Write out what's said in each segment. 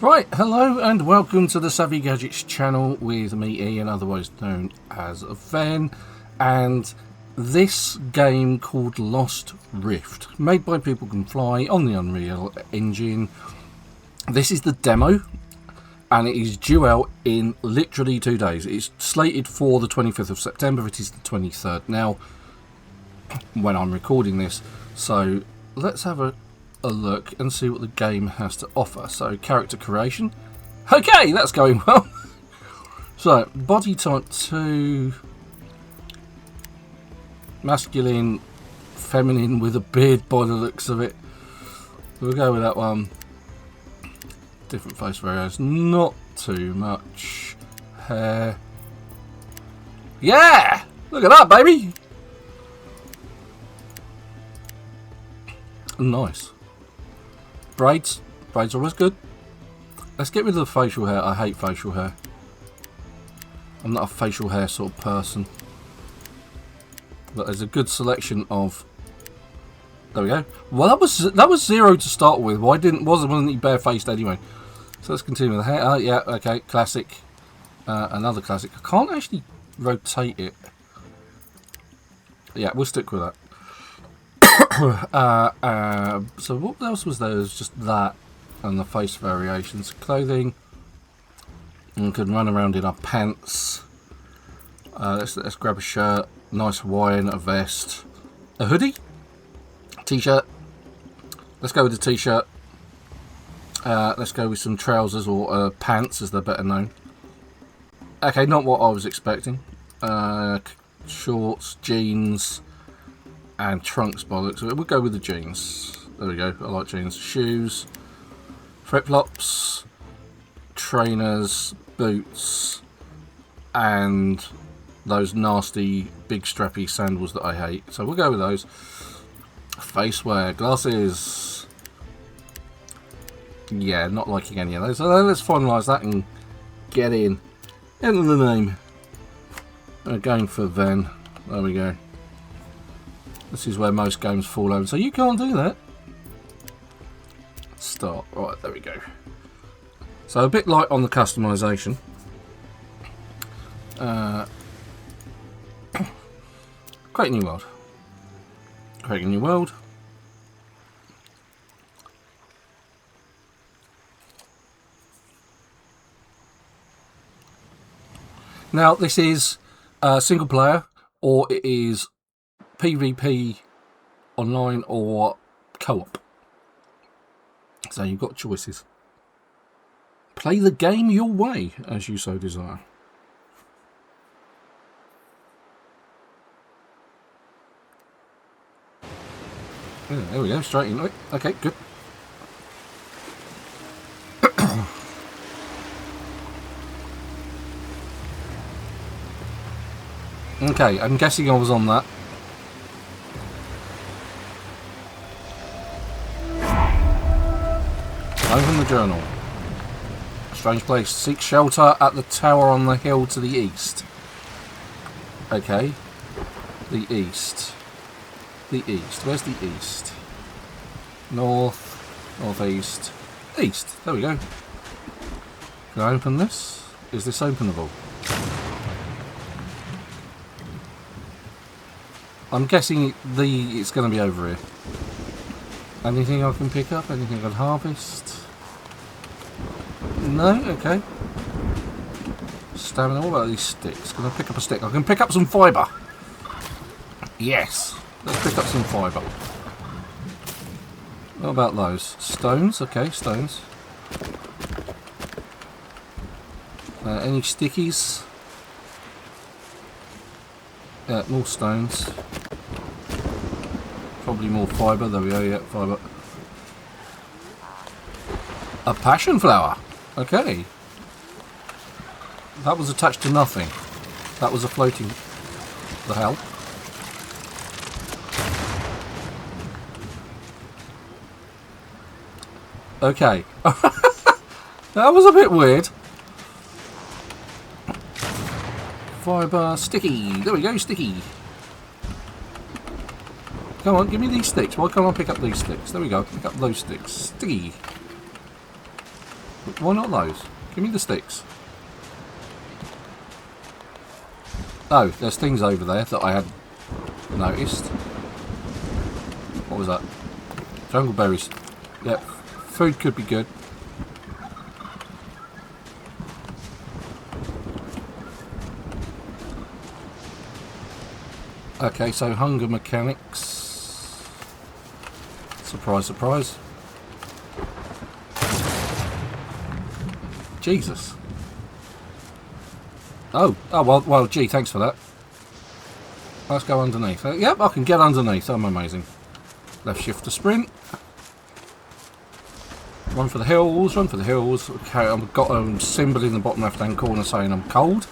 Right, hello and welcome to the Savvy Gadgetz channel with me, Ian, otherwise known as Ven, and this game called Lost Rift, made by People Can Fly on the Unreal Engine. This is the demo, and it is due out in literally 2 days. It's slated for the 25th of September, it is the 23rd now, when I'm recording this, so let's have a look and see what the game has to offer. So, character creation. Okay, that's going well. So, body type 2. Masculine, feminine with a beard by the looks of it. We'll go with that one. Different face variations. Not too much hair. Yeah! Look at that, baby! Nice. Braids are always good. Let's get rid of the facial hair. I hate facial hair. I'm not a facial hair sort of person. But there's a good selection of. There we go. Well, that was 0 to start with. Why wasn't he barefaced anyway? So let's continue with the hair. Yeah, okay, classic. Another classic. I can't actually rotate it. Yeah, we'll stick with that. So what else was there? There's just that and the face variations. Clothing. We can run around in our pants. Let's grab a shirt. Nice Hawaiian, a vest. A hoodie? T-shirt. Let's go with the t-shirt. Let's go with some trousers or pants as they're better known. Okay, not what I was expecting. Shorts, jeans. And trunks bollocks. So we'll go with the jeans. There we go. I like jeans. Shoes, flip-flops, trainers, boots, and those nasty big strappy sandals that I hate. So we'll go with those. Face wear, glasses. Yeah, not liking any of those. So let's finalise that and get in. Enter the name. Going for Ven. There we go. This is where most games fall over, so you can't do that. Start. Right, there we go. So a bit light on the customisation. Create a new world. Create a new world. Now this is single player, or it is PvP online or co-op. So you've got choices. Play the game your way as you so desire. Yeah, there we go, straight into it. Okay, good. Okay, I'm guessing I was on that. Open the journal. Strange place. Seek shelter at the tower on the hill to the east. Okay. The east. The east. Where's the east? North. Northeast. East. There we go. Can I open this? Is this openable? I'm guessing it's going to be over here. Anything I can pick up? Anything I can harvest? No? Okay. Stamina. What about these sticks? Can I pick up a stick? I can pick up some fibre. Yes. Let's pick up some fibre. What about those? Stones? Okay, stones. Any stickies? More stones. Probably more fibre. There we go, yeah, fibre. A passion flower. Okay. That was attached to nothing. That was a floating. The hell? Okay. That was a bit weird. Fibre, sticky. There we go, sticky. Come on, give me these sticks. Why can't I pick up these sticks? There we go, pick up those sticks. Sticky. Why not those? Give me the sticks. Oh, there's things over there that I hadn't noticed. What was that? Jungle berries. Yep. Food could be good. Okay, so hunger mechanics. Surprise, surprise. Jesus. Oh, well, gee, thanks for that. Let's go underneath. Yep, I can get underneath. I'm amazing. Left shift to sprint. Run for the hills, run for the hills. Okay, I've got a symbol in the bottom left hand corner saying I'm cold.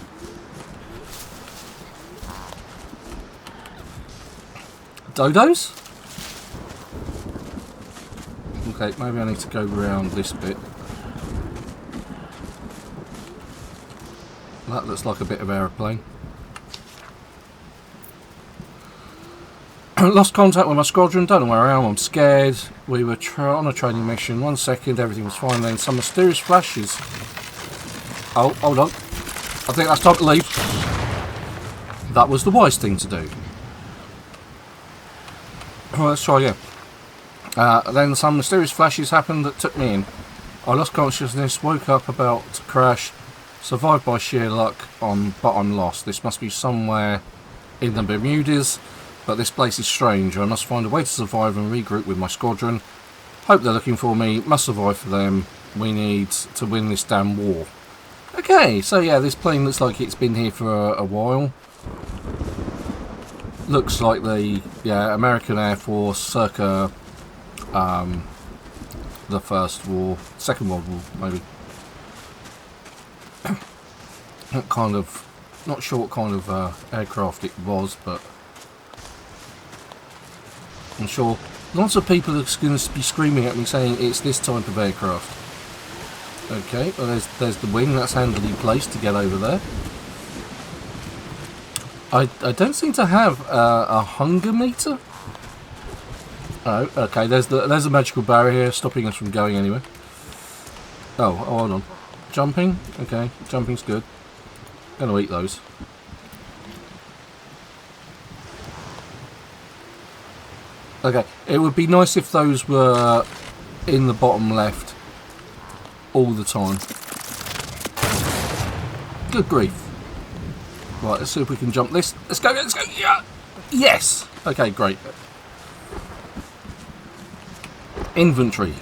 Dodos? Okay, maybe I need to go around this bit. That looks like a bit of aeroplane. Lost contact with my squadron, don't know where I am, I'm scared. We were on a training mission, 1 second, everything was fine, then some mysterious flashes. Oh, hold on. I think that's time to leave. That was the wise thing to do. Well, let's try again. Then some mysterious flashes happened that took me in. I lost consciousness, woke up about to crash, survived by sheer luck, but I'm lost. This must be somewhere in the Bermudas, but this place is strange. I must find a way to survive and regroup with my squadron. Hope they're looking for me, must survive for them. We need to win this damn war. Okay, so yeah, this plane looks like it's been here for a while. Looks like the American Air Force circa the First War, Second World War maybe. What kind of, not sure what kind of aircraft it was, but I'm sure lots of people are going to be screaming at me saying it's this type of aircraft. Okay, well there's the wing, that's handily placed to get over there. I don't seem to have a hunger meter. Oh, okay. There's a magical barrier here stopping us from going anywhere. Oh, hold on. Jumping. Okay, jumping's good. Gonna eat those. Okay, it would be nice if those were in the bottom left all the time. Good grief. Right, let's see if we can jump this. Let's go, let's go. Yeah. Yes. Okay, great. Inventory.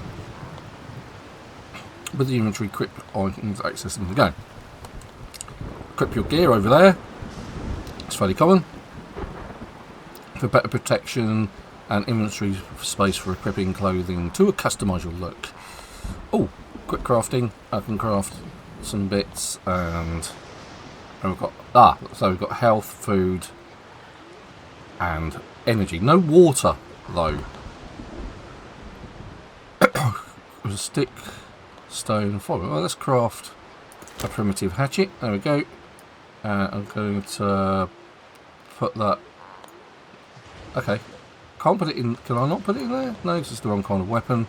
With the inventory, equip items, access them to go. Equip your gear over there. It's fairly common. For better protection and inventory space for equipping clothing to customise your look. Oh, quick crafting. I can craft some bits and we've got so we've got health, food, and energy. No water though. There's a stick, stone, fire. Well, let's craft a primitive hatchet. There we go. I'm going to put that. Okay, can't put it in. Can I not put it in there? No, it's just the wrong kind of weapon.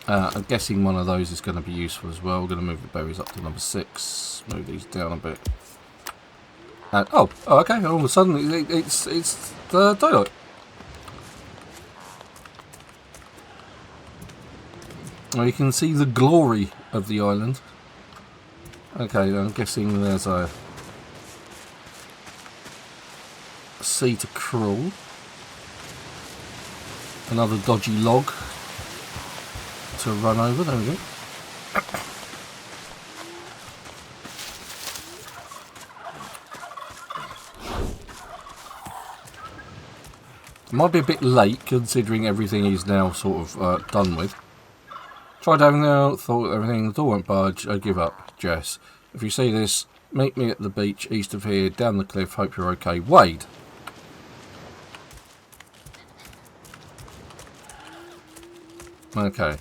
I'm guessing one of those is going to be useful as well. We're going to move the berries up to number 6. Move these down a bit. And oh, okay. All of a sudden, it's the daylight. Well, you can see the glory of the island. Okay, I'm guessing there's a sea to crawl. Another dodgy log to run over. There we go. Might be a bit late considering everything is now sort of done with. Tried having out, thought everything, the door won't budge, I give up, Jess. If you see this, meet me at the beach east of here, down the cliff, hope you're okay. Wade. Okay.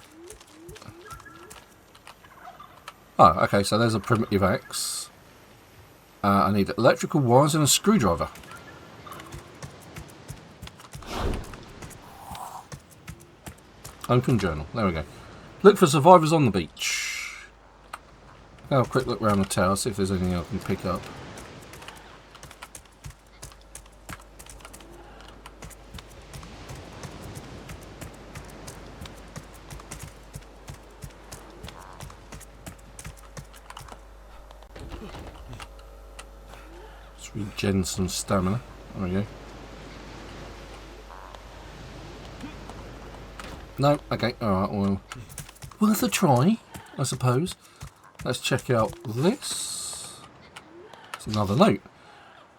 Oh, okay, so there's a primitive axe. I need electrical wires and a screwdriver. Open journal, there we go. Look for survivors on the beach. Have a quick look around the tower, see if there's anything I can pick up. Let's regen some stamina. There we go. No, okay, alright, well, worth a try, I suppose. Let's check out this. It's another note.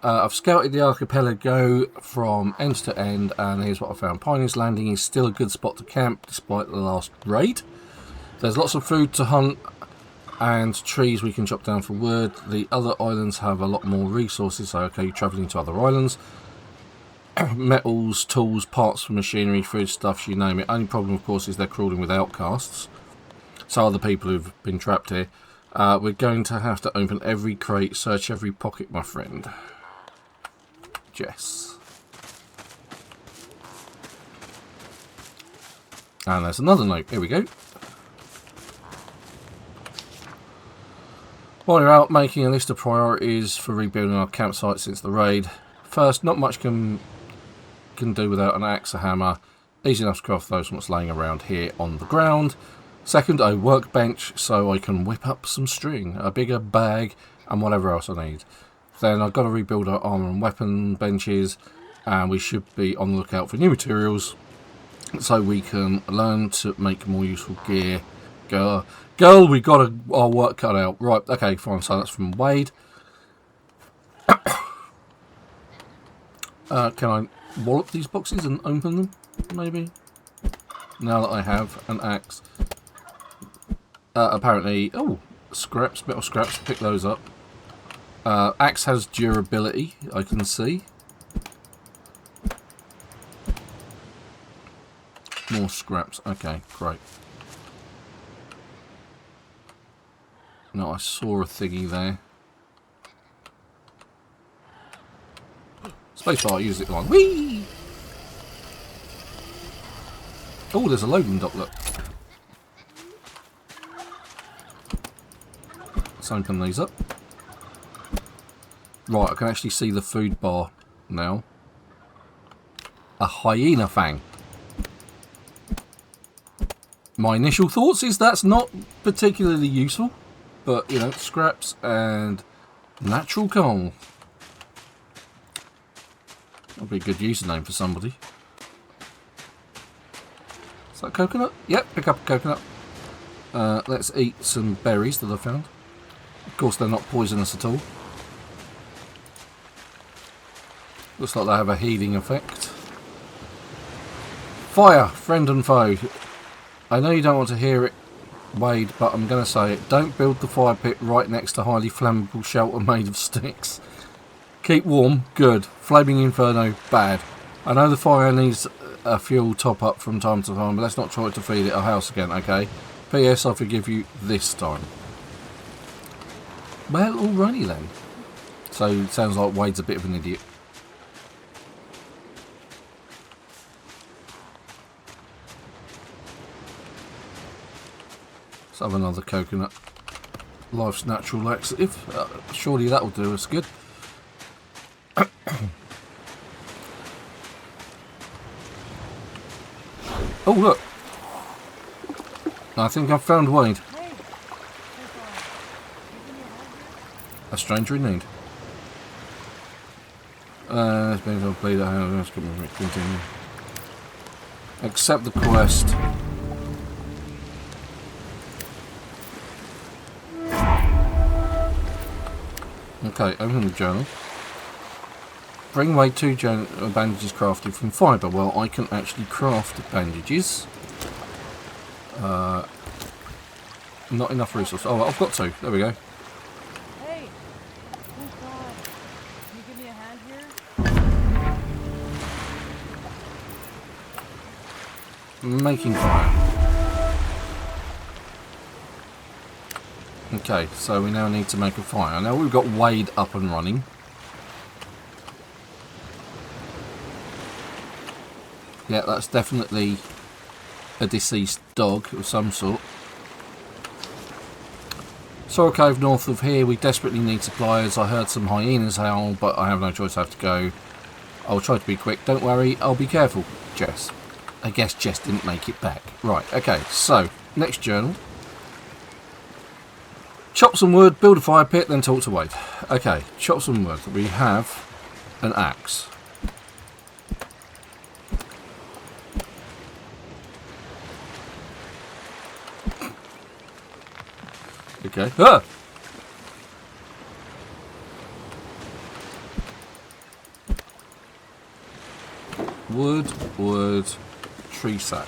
I've scouted the archipelago from end to end, and here's what I found. Pioneer's Landing is still a good spot to camp, despite the last raid. There's lots of food to hunt, and trees we can chop down for wood. The other islands have a lot more resources, so okay, you're travelling to other islands. Metals, tools, parts for machinery, food stuffs, you name it. Only problem, of course, is they're crawling with outcasts. So other people who've been trapped here. We're going to have to open every crate, search every pocket, my friend. Yes. And there's another note. Here we go. While you're out, making a list of priorities for rebuilding our campsite since the raid. First, not much can do without an axe, a hammer. Easy enough to craft those from what's laying around here on the ground. Second, a workbench so I can whip up some string, a bigger bag, and whatever else I need. Then I've got to rebuild our armour and weapon benches, and we should be on the lookout for new materials so we can learn to make more useful gear. Girl, we got our work cut out. Right, okay, fine, so that's from Wade. Can I wallop these boxes and open them, maybe? Now that I have an axe. Apparently, oh, scraps, metal scraps, pick those up. Axe has durability, I can see. More scraps, okay, great. No, I saw a thingy there. Spacebar, use it on. Whee! Oh, there's a loading dock, look. Let's open these up. Right, I can actually see the food bar now. A hyena fang. My initial thoughts is that's not particularly useful. But, you know, scraps and natural coal. That'll be a good username for somebody. Is that coconut? Yep, pick up a coconut. Let's eat some berries that I found. Of course, they're not poisonous at all. Looks like they have a healing effect. Fire, friend and foe. I know you don't want to hear it, Wade, but I'm going to say it. Don't build the fire pit right next to highly flammable shelter made of sticks. Keep warm, good. Flaming inferno, bad. I know the fire needs a fuel top up from time to time, but let's not try to feed it a house again, okay? P.S. I forgive you this time. Well, alrighty then. So, it sounds like Wade's a bit of an idiot. Let's have another coconut. Life's natural laxative. Surely that'll do us good. Oh, look. I think I've found Wade. A stranger in need. It's been completed. Continue. Accept the quest. Okay, open the journal. Bring away 2 bandages crafted from fibre. Well, I can actually craft bandages. Not enough resources. Oh, I've got 2. There we go. Hey! Oh God! Can you give me a hand here? Making fire. Okay, so we now need to make a fire. Now we've got Wade up and running. Yeah, that's definitely a deceased dog of some sort. Sorrel Cove north of here, we desperately need supplies. I heard some hyenas howl, but I have no choice, I have to go. I'll try to be quick, don't worry, I'll be careful. Jess. I guess Jess didn't make it back. Right, okay, so, next journal. Chop some wood, build a fire pit, then talk to Wade. Okay, chop some wood. We have an axe. Okay. Ah! Wood, tree sap.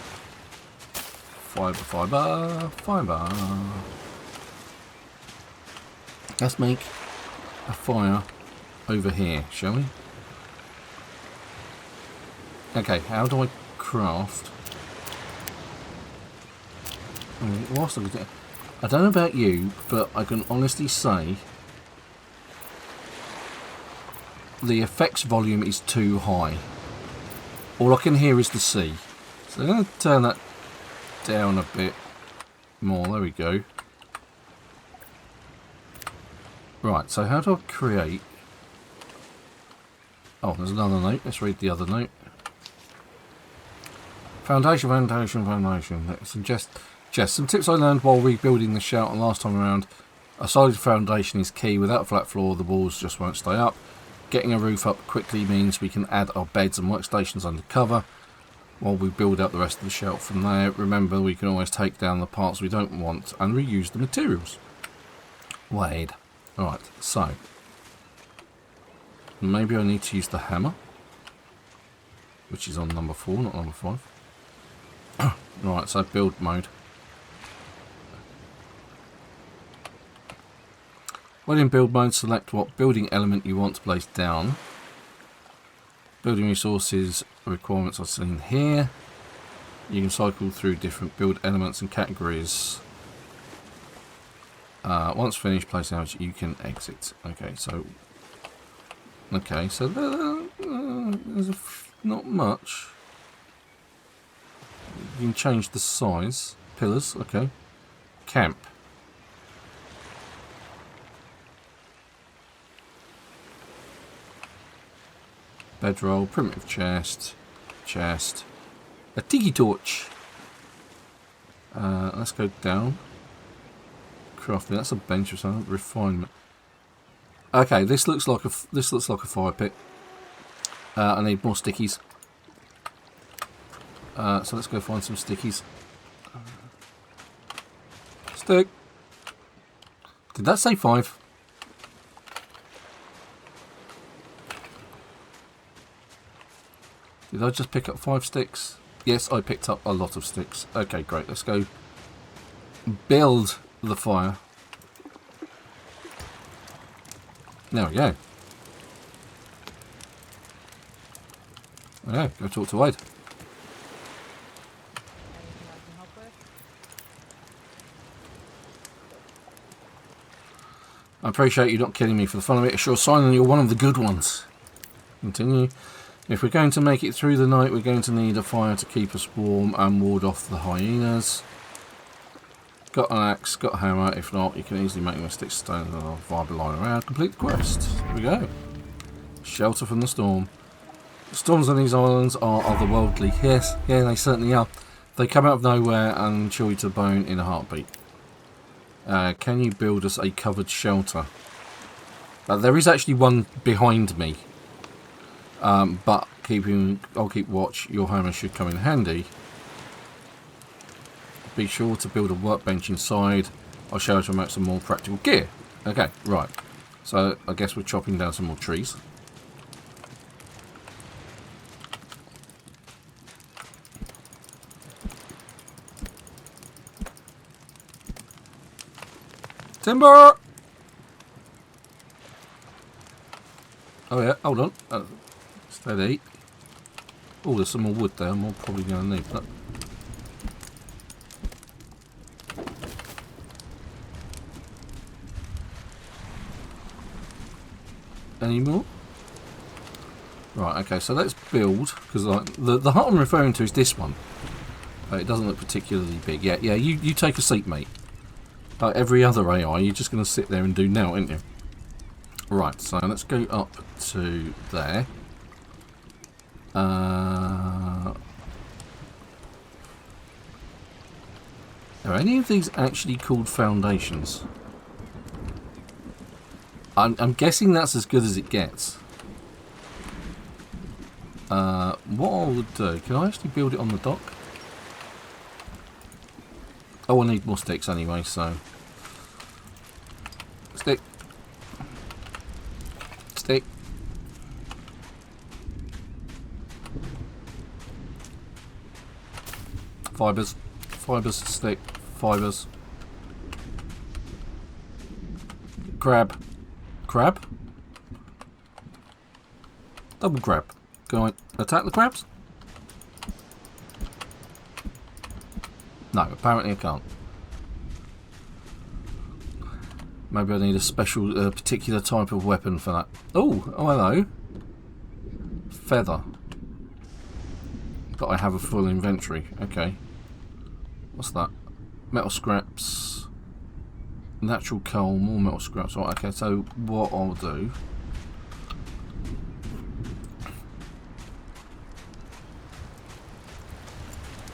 Fibre. Let's make a fire over here, shall we? Okay, how do I craft? Whilst I don't know about you, but I can honestly say the effects volume is too high. All I can hear is the sea. So I'm going to turn that down a bit more. There we go. Right, so how do I create... Oh, there's another note. Let's read the other note. Foundation. Suggest some tips I learned while rebuilding the shelter last time around. A solid foundation is key. Without a flat floor, the walls just won't stay up. Getting a roof up quickly means we can add our beds and workstations under cover while we build up the rest of the shelter from there. Remember, we can always take down the parts we don't want and reuse the materials. Wade. Alright, so maybe I need to use the hammer, which is on number 4, not number 5. Right, so build mode. When in build mode, select what building element you want to place down. Building resources requirements are seen here. You can cycle through different build elements and categories. Once finished placing out, you can exit. Okay, so there's not much. You can change the size. Pillars, okay. Camp. Bedroll, primitive chest, a tiki torch. Let's go down. Crafting. That's a bench or something. Refinement. Okay, this looks like a fire pit. I need more stickies. So let's go find some stickies. Stick. Did that say 5? Did I just pick up 5 sticks? Yes, I picked up a lot of sticks. Okay, great. Let's go build the fire. There we go. Okay, go talk to Wade. Anything I can help with? I appreciate you not killing me for the fun of it. Sure, Simon, you're one of the good ones. Continue. If we're going to make it through the night, we're going to need a fire to keep us warm and ward off the hyenas. Got an axe, got a hammer. If not, you can easily make my sticks, stones, and vibe line around. Complete the quest. Here we go. Shelter from the storm. The storms on these islands are otherworldly. Yes, yeah, they certainly are. They come out of nowhere and chill you to the bone in a heartbeat. Can you build us a covered shelter? There is actually one behind me. But I'll keep watch. Your hammer should come in handy. Be sure to build a workbench inside. I'll show you to make some more practical gear. Okay, right. So I guess we're chopping down some more trees. Timber! Oh yeah, hold on. Steady. Oh, there's some more wood there. I'm probably going to need that. Any more? Right, okay, so let's build, because the hut I'm referring to is this one. It doesn't look particularly big. Yeah, you take a seat, mate. Like every other AI, you're just going to sit there and do now, aren't you? Right, so let's go up to there. Are any of these actually called foundations? I'm guessing that's as good as it gets. What I would do, can I actually build it on the dock? Oh, I need more sticks anyway, so... Stick. Stick. Fibres. Fibres, stick. Fibres. Crab. Crab? Double crab. Can I attack the crabs? No, apparently I can't. Maybe I need a special, particular type of weapon for that. Oh, hello. Feather. But I have a full inventory. Okay. What's that? Metal scraps. Natural coal, more metal scraps. Right, okay, so what I'll do...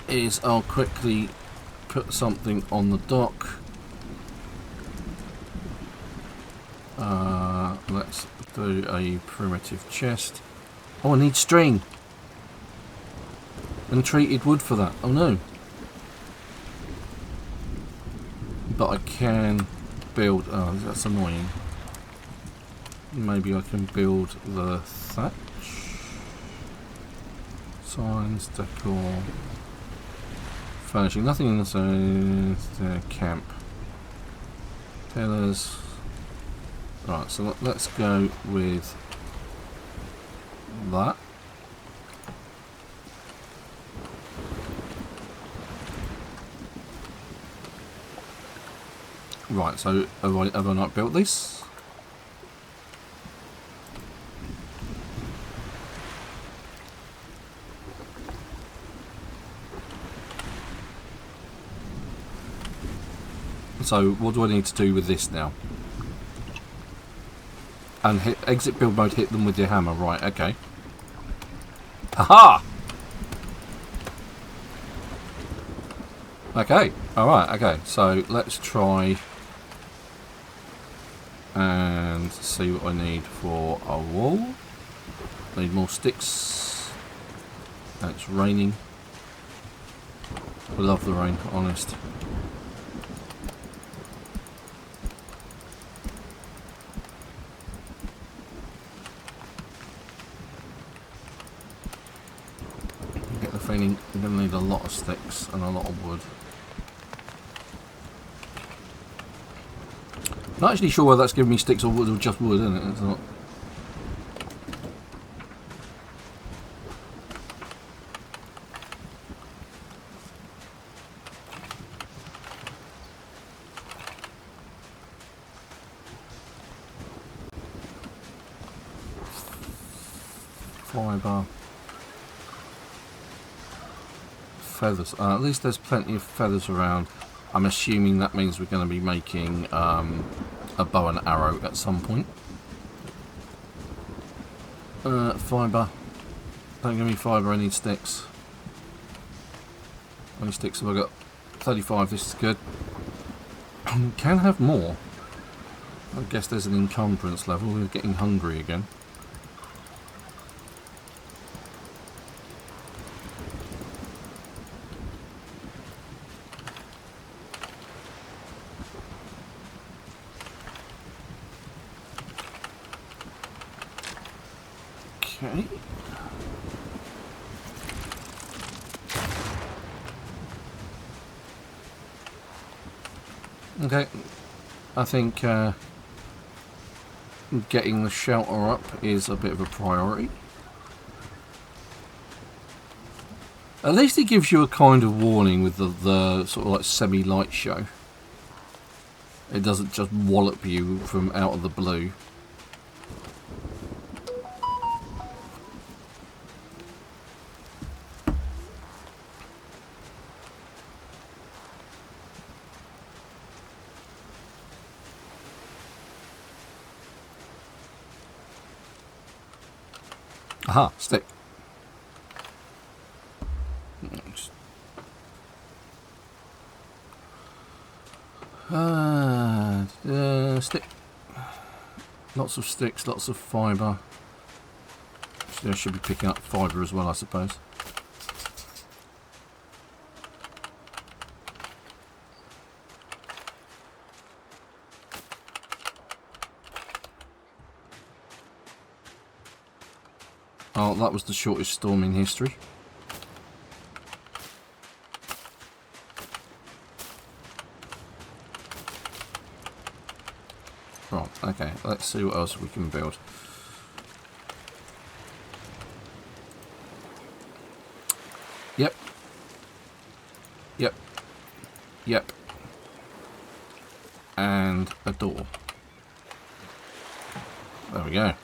is I'll quickly put something on the dock. Let's do a primitive chest. Oh, I need string and treated wood for that. Oh no. But I can build... oh, that's annoying. Maybe I can build the thatch. Signs, decor... furnishing. Nothing in the camp. Pillars. Right, so let's go with that. Right, so have I not built this? So what do I need to do with this now? And hit exit build mode, hit them with your hammer. Right, okay. Haha! Okay, alright, okay. So let's try and see what I need for a wall. Need more sticks. And it's raining. I love the rain, honest. Feeling you're going to need a lot of sticks and a lot of wood. Not actually sure whether that's giving me sticks or wood or just wood, isn't it? It's not. Fibre. Feathers. At least there's plenty of feathers around. I'm assuming that means we're going to be making a bow and arrow at some point. Fibre. Don't give me fibre, I need sticks. How many sticks have I got? 35, this is good. Can have more. I guess there's an encumbrance level. We're getting hungry again. Okay. Okay. I think getting the shelter up is a bit of a priority. At least it gives you a kind of warning with the sort of like semi-light show. It doesn't just wallop you from out of the blue. Aha, stick. Stick. Lots of sticks, lots of fibre. So I should be picking up fibre as well, I suppose. Oh, that was the shortest storm in history. Right, okay, let's see what else we can build. Yep. Yep. Yep. And a door. There we go.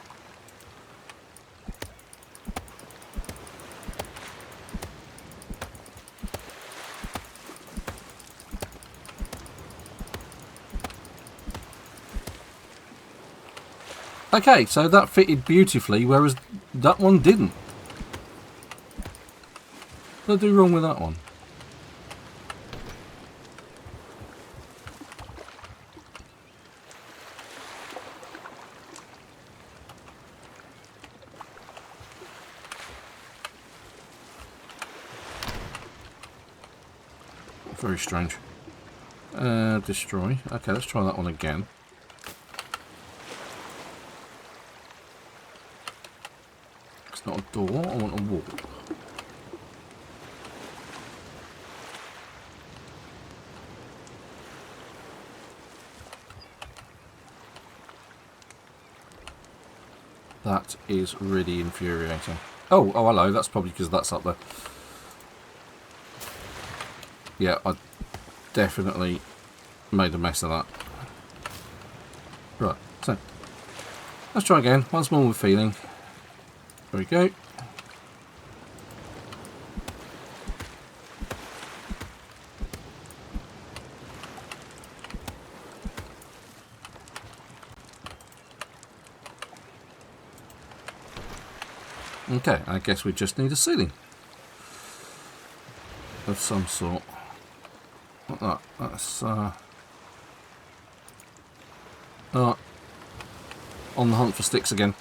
Okay, so that fitted beautifully, whereas that one didn't. What did I do wrong with that one? Very strange. Destroy. Okay, let's try that one again. It's not a door, I want a wall. That is really infuriating. Oh, hello, that's probably because that's up there. Yeah, I definitely made a mess of that. Right, so let's try again. Once more with feeling. There we go. Okay, I guess we just need a ceiling of some sort. Like that. That's on the hunt for sticks again.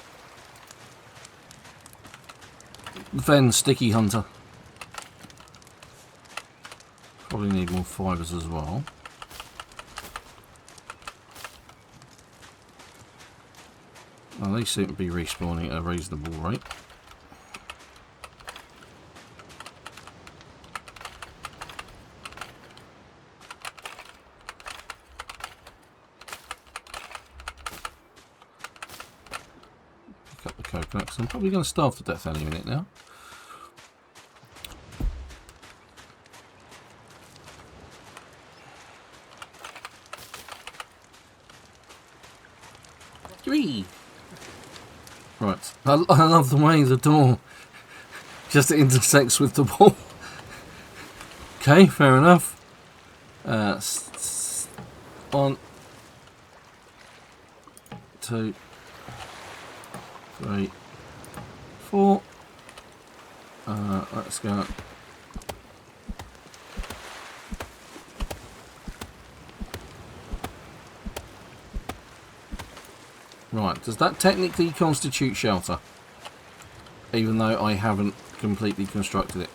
Then Sticky Hunter. Probably need more fibres as well. Well, they seem to be respawning at a reasonable rate. Pick up the coconuts. I'm probably going to starve to death any minute now. Three. Right, I love the way the door just intersects with the wall. Okay, fair enough. 1, 2, 3, 4. Let's go. Right, does that technically constitute shelter? Even though I haven't completely constructed it.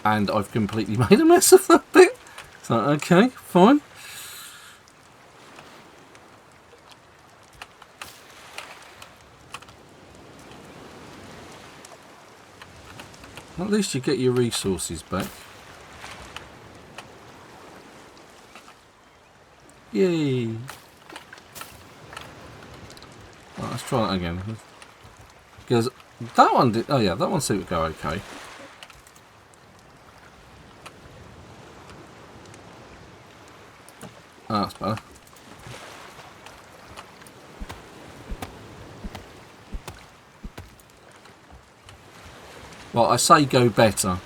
And I've completely made a mess of that bit. So, okay, fine. At least you get your resources back. Yay! Right, let's try that again. Because that one did. Oh yeah, that one seemed to go okay. Oh, that's better. Well, I say go better.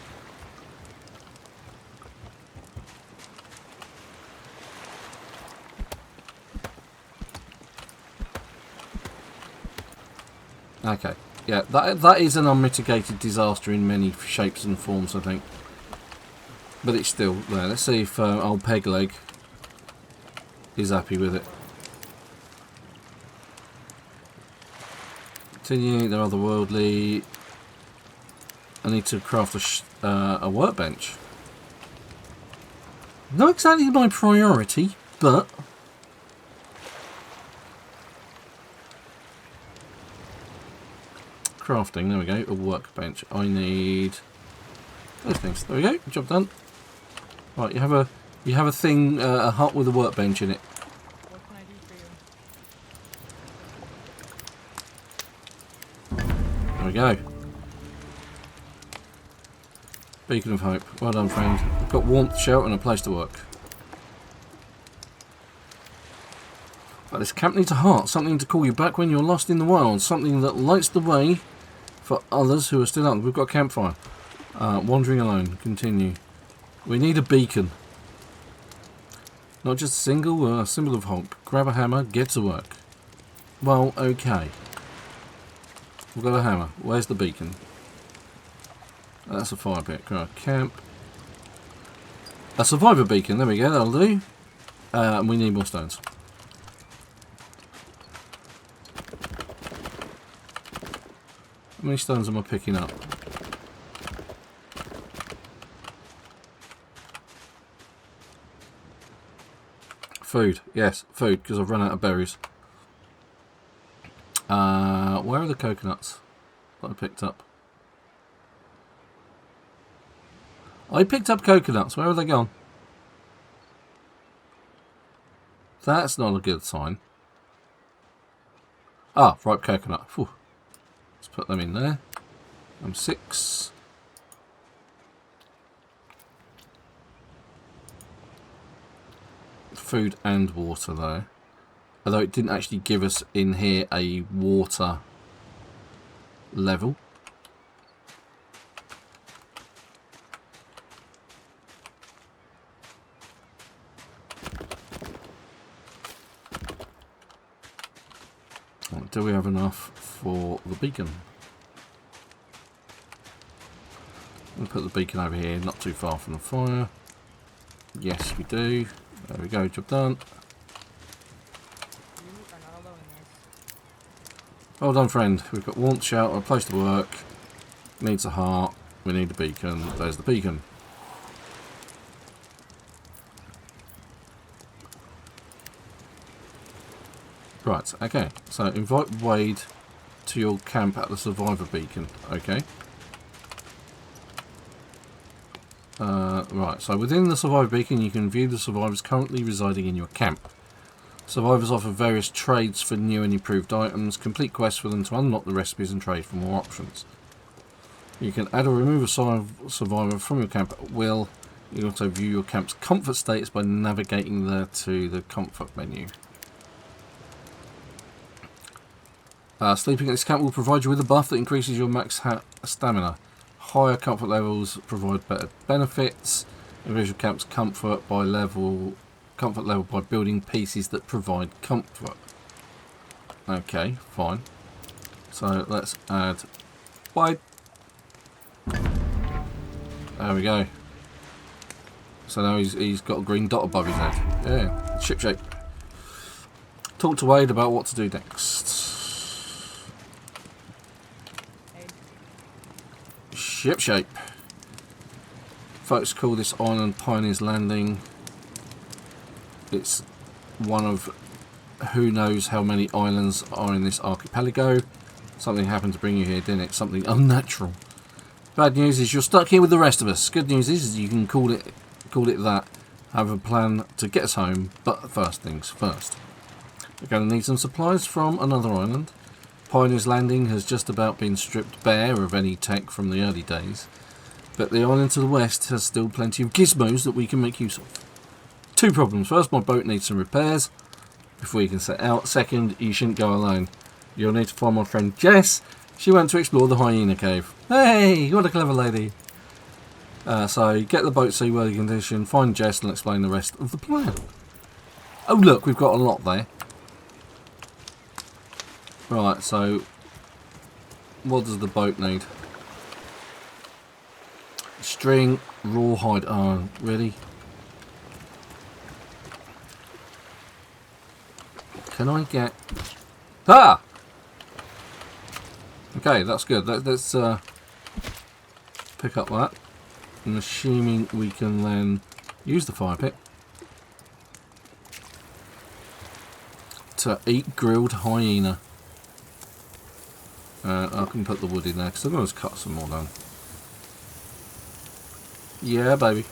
Okay. Yeah, that is an unmitigated disaster in many shapes and forms, I think. But it's still there. Let's see if old Pegleg is happy with it. Continue, they're otherworldly. I need to craft a workbench. Not exactly my priority, but... crafting, there we go, a workbench. I need those things. There we go, job done. Right, you have a thing, a hut with a workbench in it. What can I do for you? There we go. Beacon of hope. Well done, friend. I've got warmth, shelter, and a place to work. But this camp needs a heart, something to call you back when you're lost in the wild, something that lights the way for others who are still out. We've got a campfire. Wandering alone. Continue. We need a beacon. Not just a single symbol of hope. Grab a hammer, get to work. Well, okay. We've got a hammer. Where's the beacon? That's a fire pit. Camp. A survivor beacon. There we go. That'll do. And we need more stones. How many stones am I picking up? Food. Yes, food, because I've run out of berries. Where are the coconuts that I picked up? I picked up coconuts. Where are they gone? That's not a good sign. Ah, ripe coconut. Whew. Let's put them in there. I'm 6. Food and water though. Although it didn't actually give us in here a water level. Do we have enough for the beacon? We'll put the beacon over here, not too far from the fire. Yes, we do. There we go, job done. You are not alone in this. Well done, friend. We've got warmth, shelter, a place to work. Needs a heart. We need a beacon. There's the beacon. Right, okay. So invite Wade to your camp at the survivor beacon. Okay. Right, so within the survivor beacon you can view the survivors currently residing in your camp. Survivors offer various trades for new and improved items, complete quests for them to unlock the recipes and trade for more options. You can add or remove a survivor from your camp at will. You can also view your camp's comfort status by navigating there to the comfort menu. Sleeping at this camp will provide you with a buff that increases your max stamina. Higher comfort levels provide better benefits. Increase your camp's comfort level by building pieces that provide comfort. Okay, fine. So let's add Wade. There we go. So now he's got a green dot above his head. Yeah, shipshape. Talk to Wade about what to do next. Shipshape. Folks call this island Pioneer's Landing. It's one of who knows how many islands are in this archipelago. Something happened to bring you here, didn't it? Something unnatural. Bad news is you're stuck here with the rest of us. Good news is you can call it that. Have a plan to get us home, but first things first. We're going to need some supplies from another island. Pioneer's Landing has just about been stripped bare of any tech from the early days, but the island to the west has still plenty of gizmos that we can make use of. 2 problems. First, my boat needs some repairs before you can set out. Second, you shouldn't go alone. You'll need to find my friend Jess. She went to explore the hyena cave. Hey, what a clever lady. So get the boat seaworthy condition, find Jess and explain the rest of the plan. Oh look, we've got a lot there. Right, so What does the boat need? String, rawhide. Oh, really? Can I get... Ah! Okay, that's good. Let's pick up that. I'm assuming we can then use the fire pit to eat grilled hyena. I can put the wood in there because I'm going to cut some more down. Yeah, baby.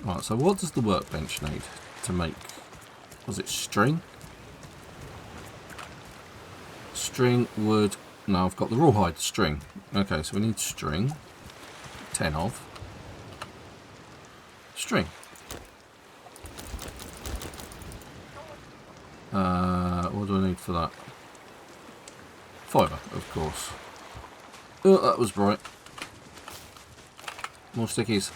Right, so what does the workbench need to make? Was it string? String, wood. No, I've got the rawhide string. Okay, so we need string. 10 of. String. What do I need for that? Fibre, of course. Oh, that was bright. More stickies.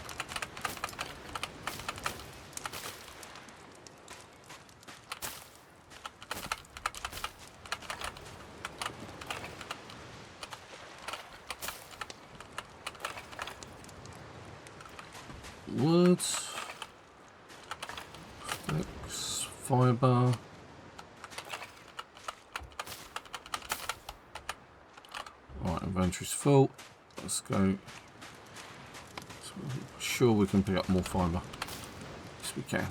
Wood. Sticks. Fibre. Right, inventory's full. Let's go. Sure, we can pick up more fibre. Yes, we can.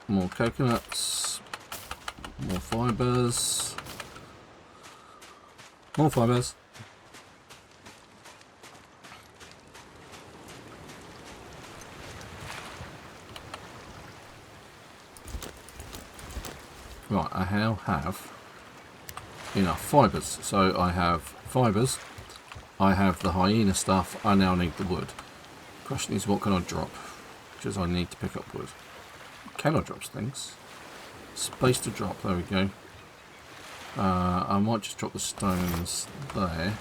More coconuts. More fibres. More fibres. Right, I now have enough fibres. So I have fibres. I have the hyena stuff. I now need the wood. Question is, what can I drop? Because I need to pick up wood. Can I drop things? Space to drop. There we go. I might just drop the stones there.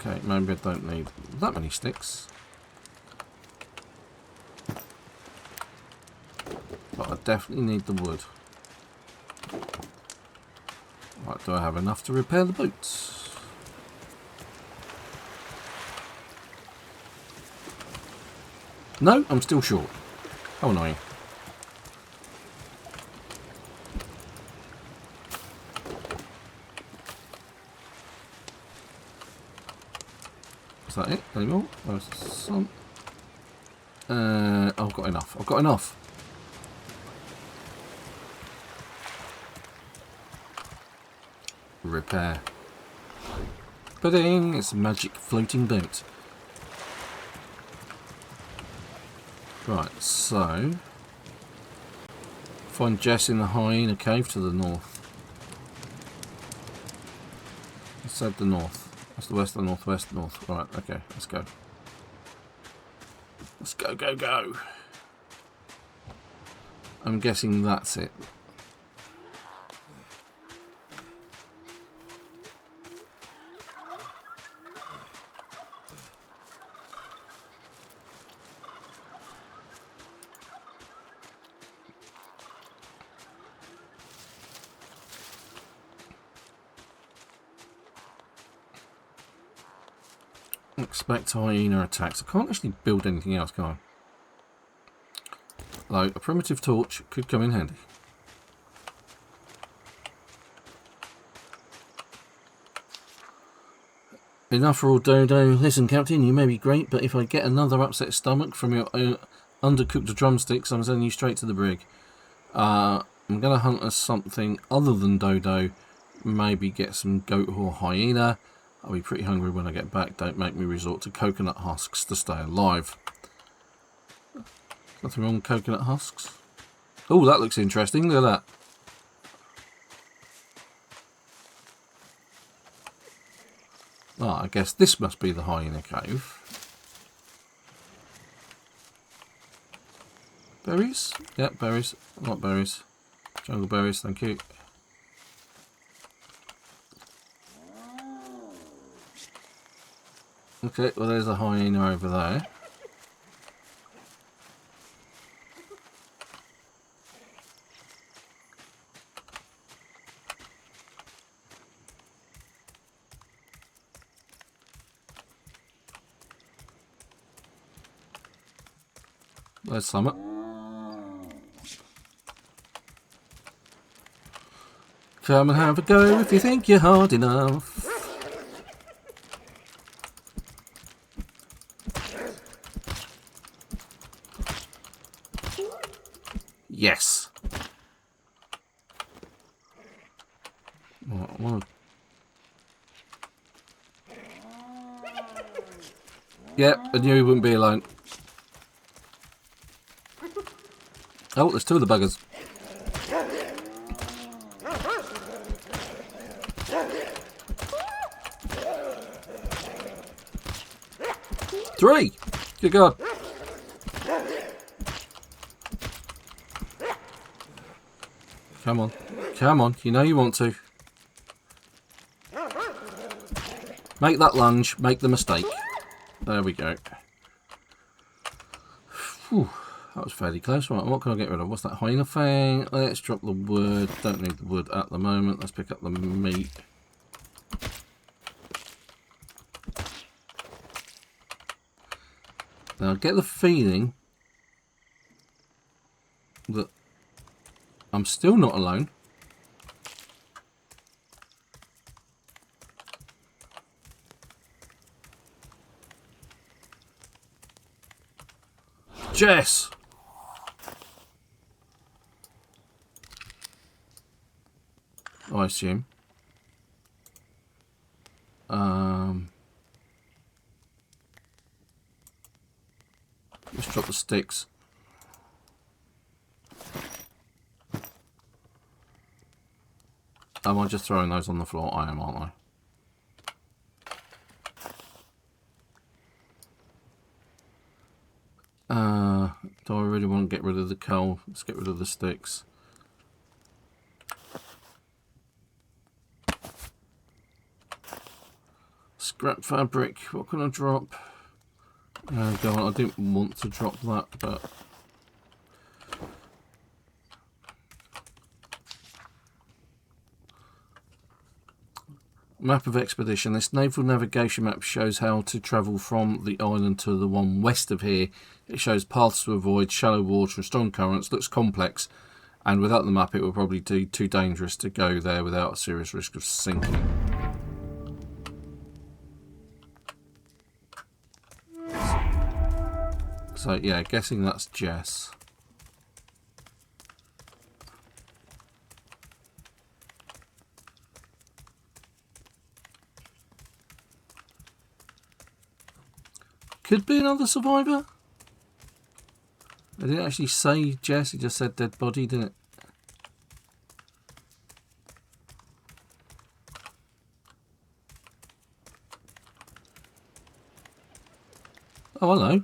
Okay, maybe I don't need that many sticks. But I definitely need the wood. Right, do I have enough to repair the boots? No, I'm still short. How annoying. Is that it? Any more? There's some. I've got enough. I've got enough. Repair. Pudding! It's a magic floating boat. Right, so find Jess in the hyena cave to the north. I said the north. That's the west, the northwest, north. Right, okay, let's go. Let's go, go, go. I'm guessing that's it. Expect hyena attacks. I can't actually build anything else, can I? Though a primitive torch could come in handy. Enough for all dodo. Listen, Captain, you may be great, but if I get another upset stomach from your undercooked drumsticks, I'm sending you straight to the brig. I'm going to hunt us something other than dodo. Maybe get some goat or hyena. I'll be pretty hungry when I get back. Don't make me resort to coconut husks to stay alive. Nothing wrong with coconut husks. Oh, that looks interesting. Look at that. Ah, I guess this must be the hyena cave. Berries? Yep, berries. I like berries. Jungle berries, thank you. Okay, well there's a hyena over there. There's Summit. Come and have a go if you think you're hard enough. Yes. Yep, I knew he wouldn't be alone. Oh, there's two of the buggers. Three! Good God. Come on. Come on. You know you want to. Make that lunge. Make the mistake. There we go. Whew, that was fairly close. Right, what can I get rid of? What's that hyena thing? Let's drop the wood. Don't need the wood at the moment. Let's pick up the meat. Now, I get the feeling that I'm still not alone. Jess! I assume. Let's drop the sticks. Am I just throwing those on the floor? I am, aren't I? Do I really want to get rid of the coal? Let's get rid of the sticks. Scrap fabric. What can I drop? Go on. I didn't want to drop that, but map of expedition. This naval navigation map shows how to travel from the island to the one west of here. It shows paths to avoid, shallow water and strong currents. Looks complex, and without the map it would probably be too dangerous to go there without a serious risk of sinking. So yeah, guessing that's Jess. Could be another survivor. I didn't actually say Jess, it just said dead body, didn't it? Oh, hello.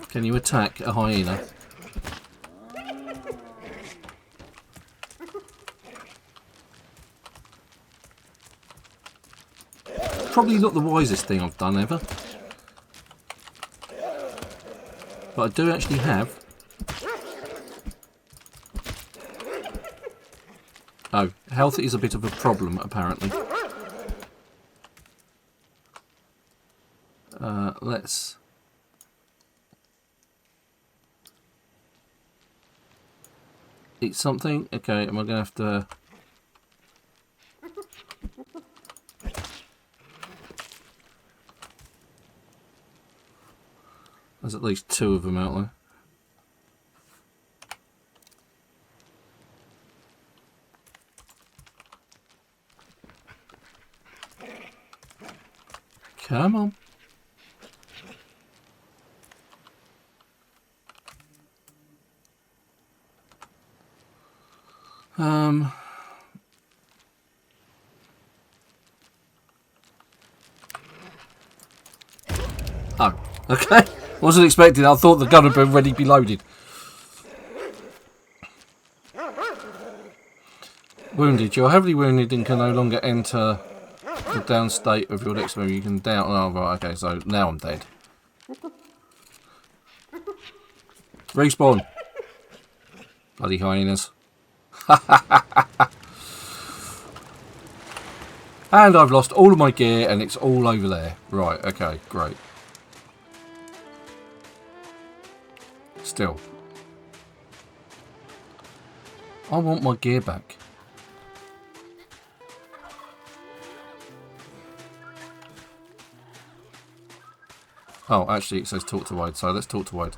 Can you attack a hyena? Probably not the wisest thing I've done ever. But I do actually have... Oh, health is a bit of a problem, apparently. Let's... eat something? Okay, am I going to have to... There's at least two of them out there. Come on. Oh, okay. Wasn't expecting. I thought the gun had been ready to be loaded. Wounded. You're heavily wounded and can no longer enter the down state of your next move. You can down. Oh, right. Okay, so now I'm dead. Respawn. Bloody hyenas. And I've lost all of my gear and it's all over there. Right, okay, great. Still. I want my gear back. Oh, actually it says talk to Wade, so let's talk to Wade.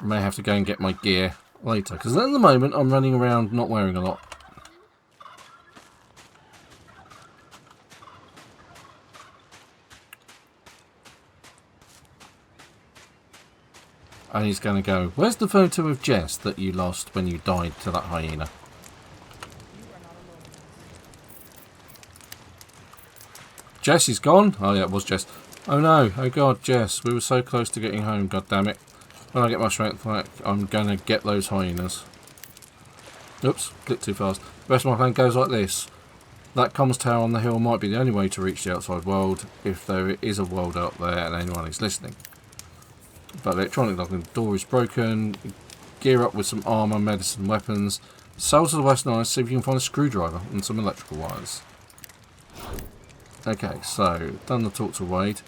I may have to go and get my gear later, because at the moment I'm running around not wearing a lot. And he's going to go, where's the photo of Jess that you lost when you died to that hyena? Jess is gone? Oh yeah, it was Jess. Oh no, oh god, Jess, we were so close to getting home, god damn it. When I get my strength back, I'm going to get those hyenas. Oops, clicked too fast. The rest of my plan goes like this. That comms tower on the hill might be the only way to reach the outside world, if there is a world out there and anyone is listening. But electronic locking door is broken. Gear up with some armour, medicine, weapons. Sail to the west now and see if you can find a screwdriver and some electrical wires. Okay, so done the talk to Wade.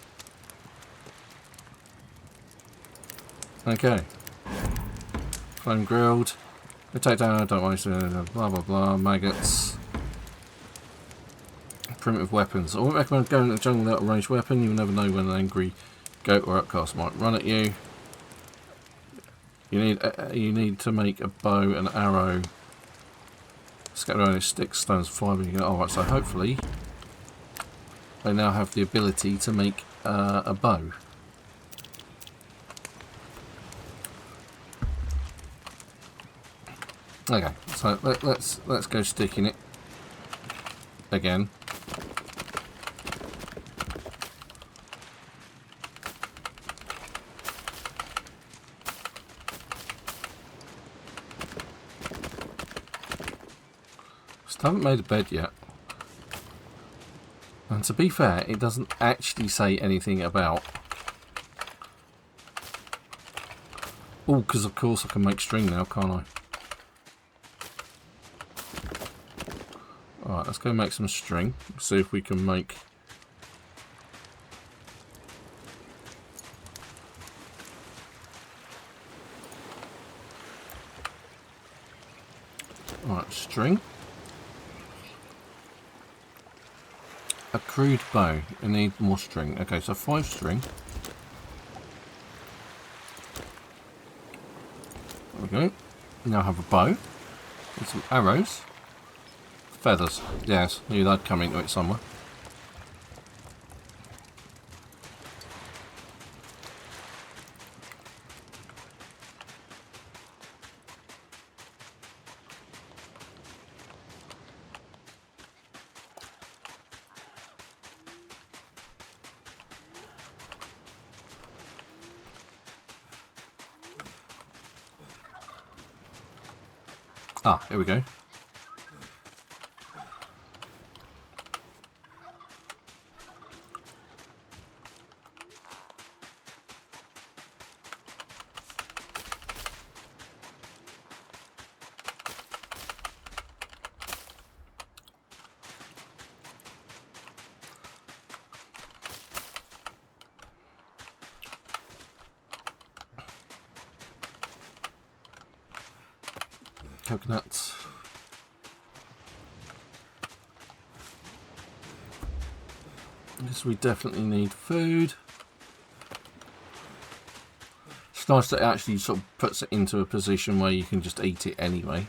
Okay. Flame grilled. Take down, don't waste it, blah blah blah, maggots. Primitive weapons. I wouldn't recommend going to the jungle without a ranged weapon. You'll never know when an angry goat or outcast might run at you. You need to make a bow and arrow. Scatter around sticks, stones, fibre. Alright, so hopefully they now have the ability to make a bow. Okay, so let's go sticking it again. Still haven't made a bed yet. And to be fair, it doesn't actually say anything about... Oh, because of course I can make string now, can't I? Alright, let's go make some string. See if we can make... Alright, string. A crude bow. I need more string. Okay, so 5 string. There we go. Now I have a bow. And some arrows. Feathers. Yes, knew that'd come into it somewhere. Ah, here we go. Coconuts. Yes, we definitely need food. It's nice that it actually sort of puts it into a position where you can just eat it anyway.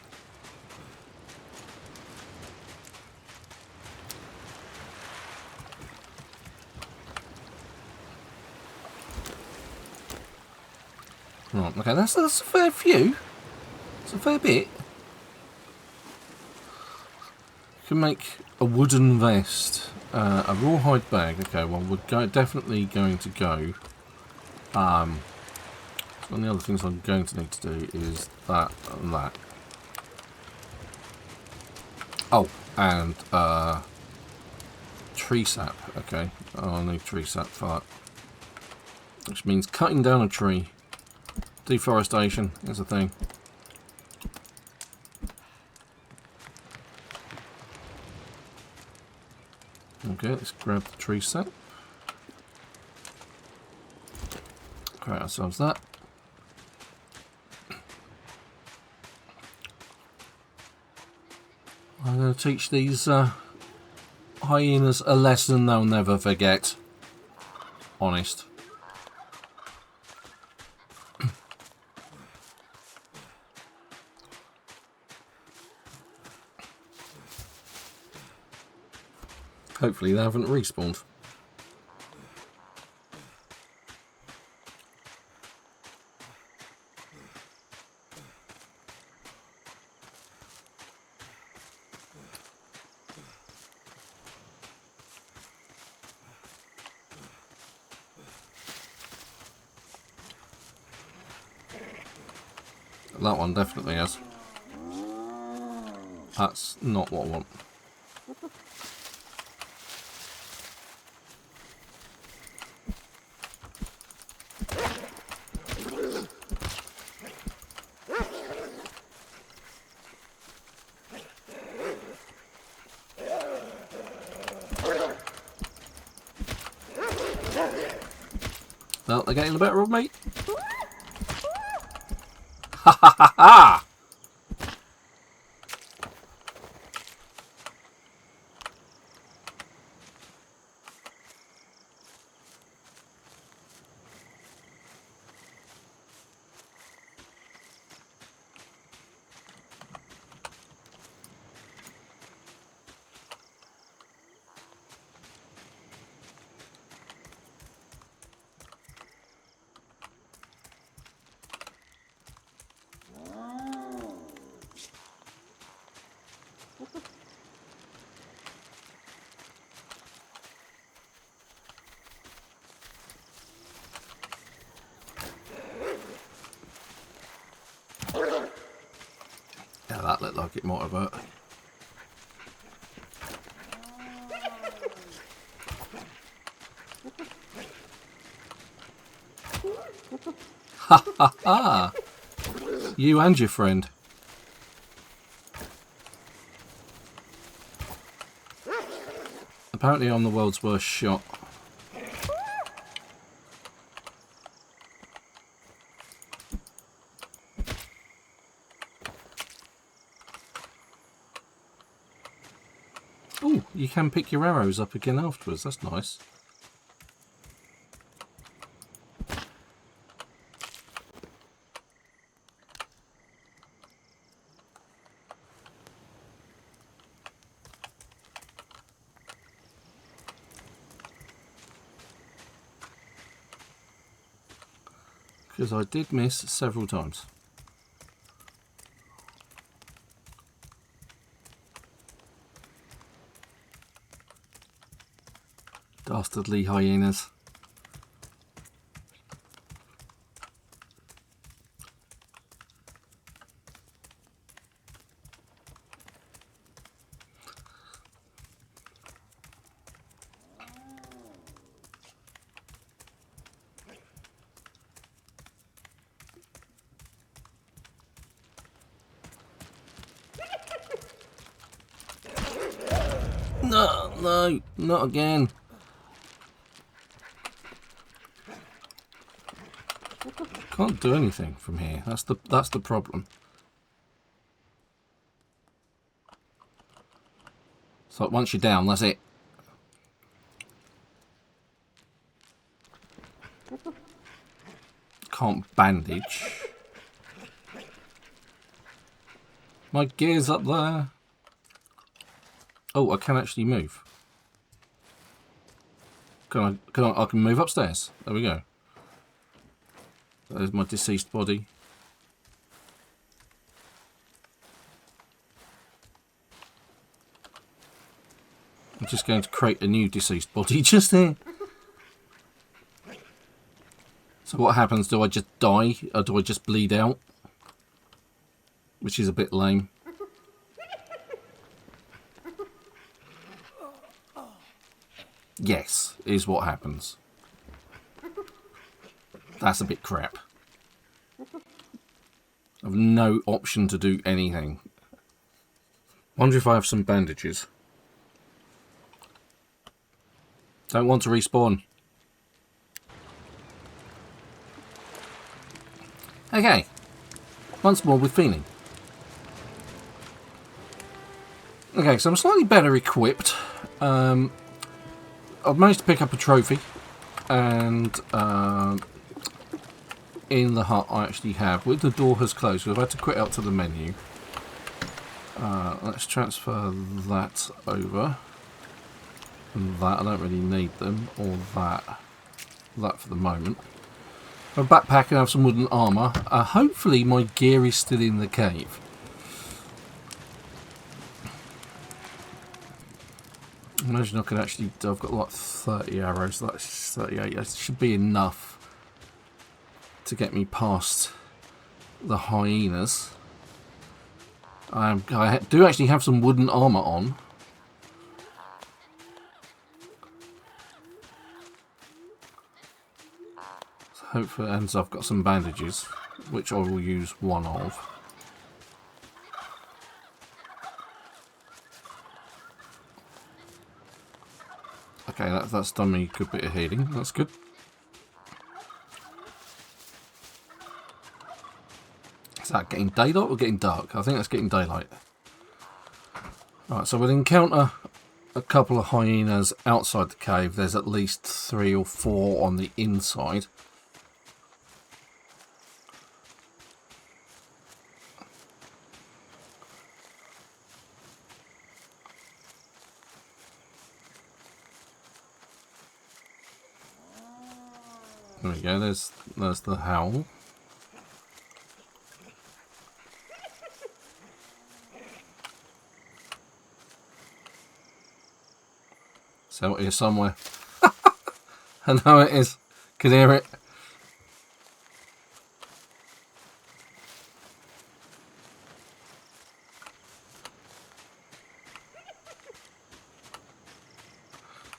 Right, okay, that's a fair few. It's a fair bit. Can make a wooden vest. A rawhide bag. Okay, well, we're definitely going to go. One of the other things I'm going to need to do is that and that. Oh, and tree sap. Okay, I'll need tree sap for that. Which means cutting down a tree. Deforestation is a thing. Okay, let's grab the tree sap. Create ourselves that. I'm going to teach these hyenas a lesson they'll never forget. Honest. Hopefully they haven't respawned. That one definitely has. That's not what I want. Well, they're getting the better of me. Ha ha ha ha! Yeah, that looked like it might have hurt. Ha ha ha! You and your friend. Apparently I'm the world's worst shot. Oh, you can pick your arrows up again afterwards. That's nice. Because I did miss several times. Dastardly hyenas. No, no, not again. Can't do anything from here. That's the problem. So once you're down, that's it. Can't bandage. My gear's up there. Oh, I can actually move. I can move upstairs. There we go. There's my deceased body. just going to create a new deceased body just there. So what happens? Do I just die or do I just bleed out? Which is a bit lame. Yes, is what happens. That's a bit crap. I've no option to do anything. Wonder if I have some bandages. Don't want to respawn. Okay. Once more with feeling. Okay, so I'm slightly better equipped. I've managed to pick up a trophy. And in the hut I actually have, with the door has closed, so I've had to quit out to the menu. Let's transfer that over. And that, I don't really need them, or that. That for the moment. A backpack and have some wooden armour. Hopefully my gear is still in the cave. Imagine I could actually, I've got like 30 arrows, that's 38, that should be enough to get me past the hyenas. I do actually have some wooden armour on. So hopefully, and so I've got some bandages, which I will use one of. Okay, that's done me a good bit of healing, that's good. Is that getting daylight or getting dark? I think that's getting daylight. Right, so we'll encounter a couple of hyenas outside the cave. There's at least 3 or 4 on the inside. There we go, there's the howl. It's out here somewhere. I know it is. Can hear it.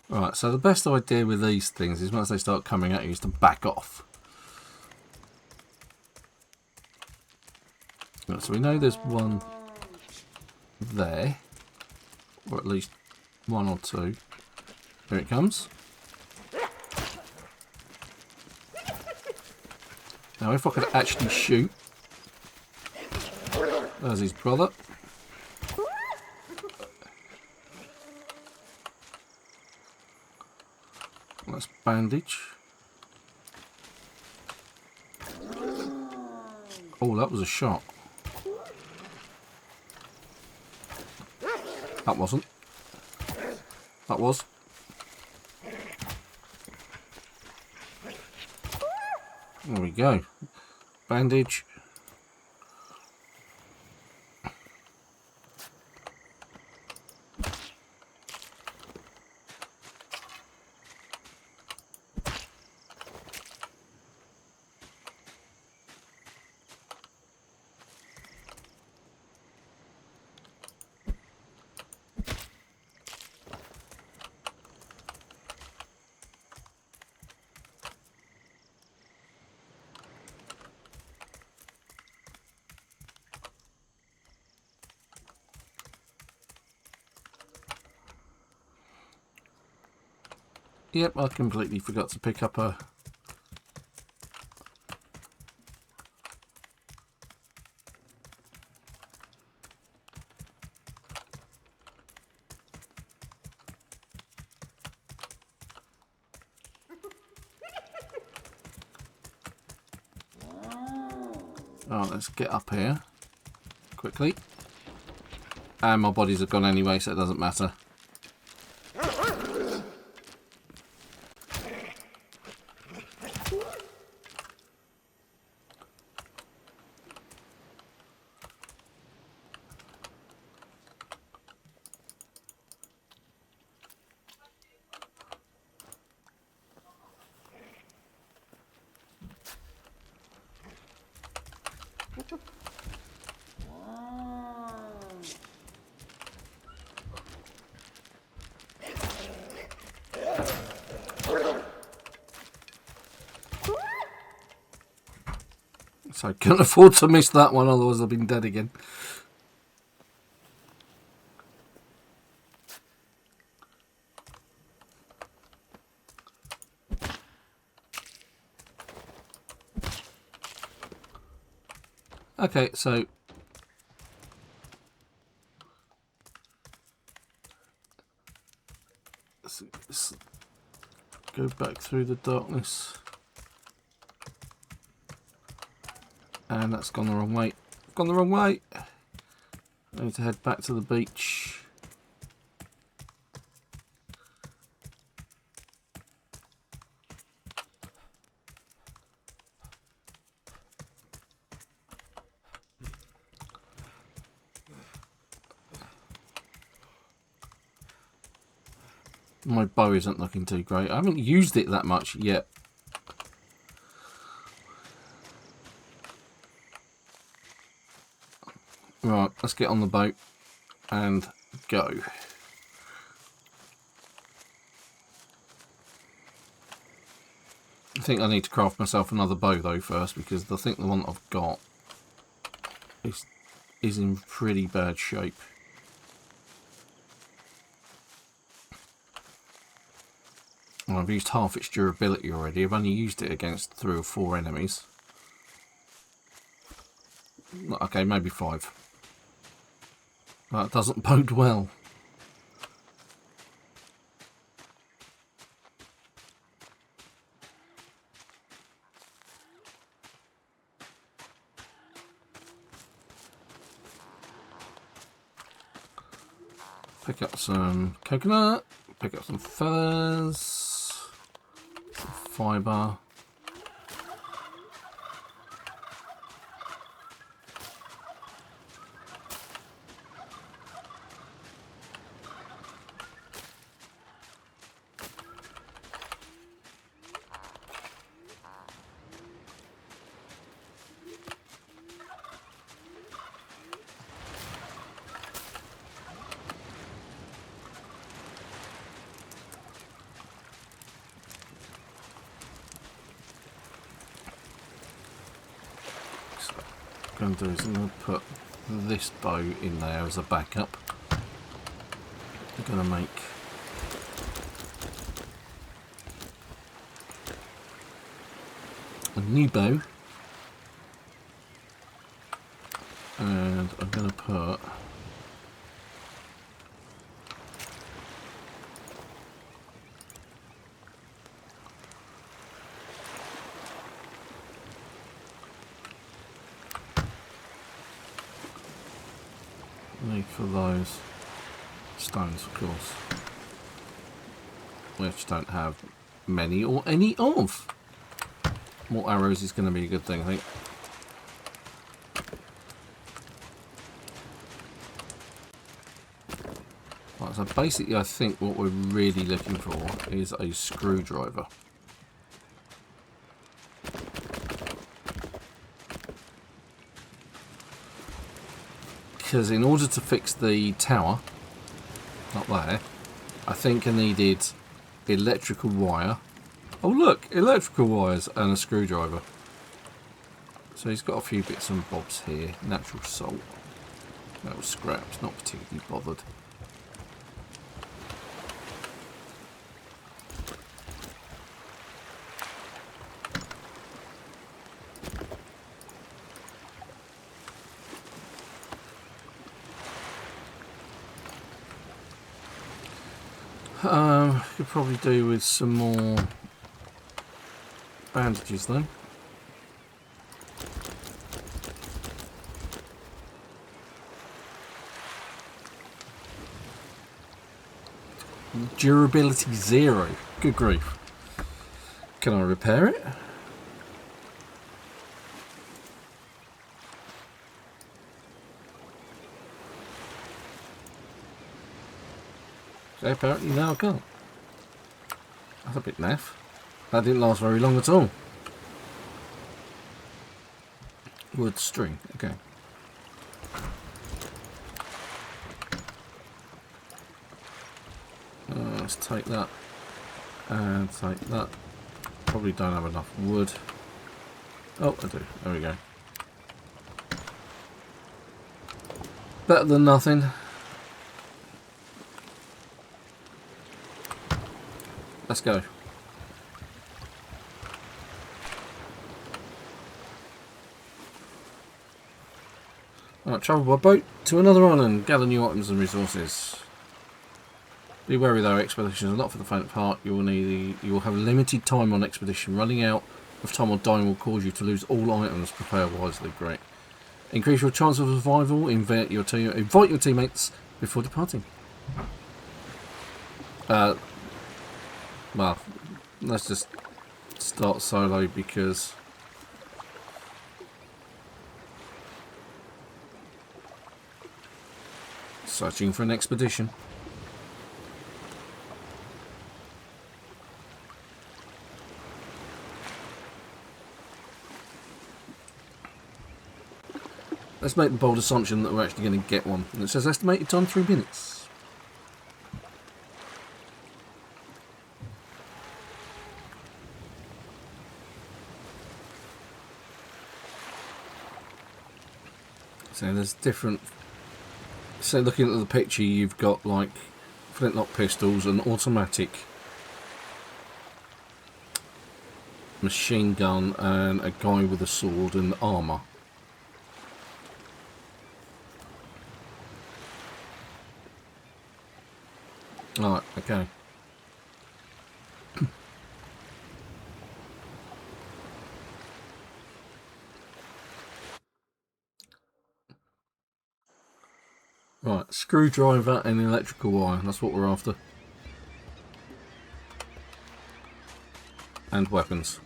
Right, so the best idea with these things is once they start coming at you is to back off. Right, so we know there's one there, or at least 1 or 2. Here it comes. Now if I could actually shoot. There's his brother. Let's bandage. Oh, that was a shot. That wasn't. That was. There we go. Bandage. Yep, I completely forgot to pick up a... Oh, let's get up here quickly. And my bodies have gone anyway, so it doesn't matter. So I couldn't afford to miss that one, otherwise I've been dead again. Okay, so let's go back through the darkness. And that's gone the wrong way. Gone the wrong way. I need to head back to the beach. My bow isn't looking too great. I haven't used it that much yet. Right, let's get on the boat and go. I think I need to craft myself another bow though first, because I think the one that I've got is in pretty bad shape. Well, I've used half its durability already. I've only used it against 3 or 4 enemies. Okay, maybe 5. That doesn't bode well. Pick up some coconut, pick up some feathers, some fibre. What I'm going to do is I'm going to put this bow in there as a backup. I'm going to make a new bow, and I'm going to put need for those stones, of course, which don't have many or any of. More arrows is going to be a good thing, I think. Right, so basically I think what we're really looking for is a screwdriver. Because in order to fix the tower up there, I think I needed electrical wire. Oh look, electrical wires and a screwdriver. So he's got a few bits and bobs here. Natural salt. That was scraps, not particularly bothered. Could probably do with some more bandages though. Durability 0. Good grief. Can I repair it? Okay, apparently now I can't. That's a bit naff. That didn't last very long at all. Wood string, okay. Let's take that and take that. Probably don't have enough wood. Oh, I do. There we go. Better than nothing. Let's go. Alright, travel by boat to another island, gather new items and resources. Be wary though, expeditions are not for the faint of heart. You will have limited time on expedition. Running out of time or dying will cause you to lose all items. Prepare wisely. Great. Increase your chance of survival. Invite your teammates before departing. Well, let's just start solo because searching for an expedition. Let's make the bold assumption that we're actually going to get one. And it says estimated time 3 minutes. So there's different. So looking at the picture, you've got like flintlock pistols, an automatic machine gun, and a guy with a sword and armour. Alright, okay. Right, screwdriver and electrical wire, that's what we're after. And weapons.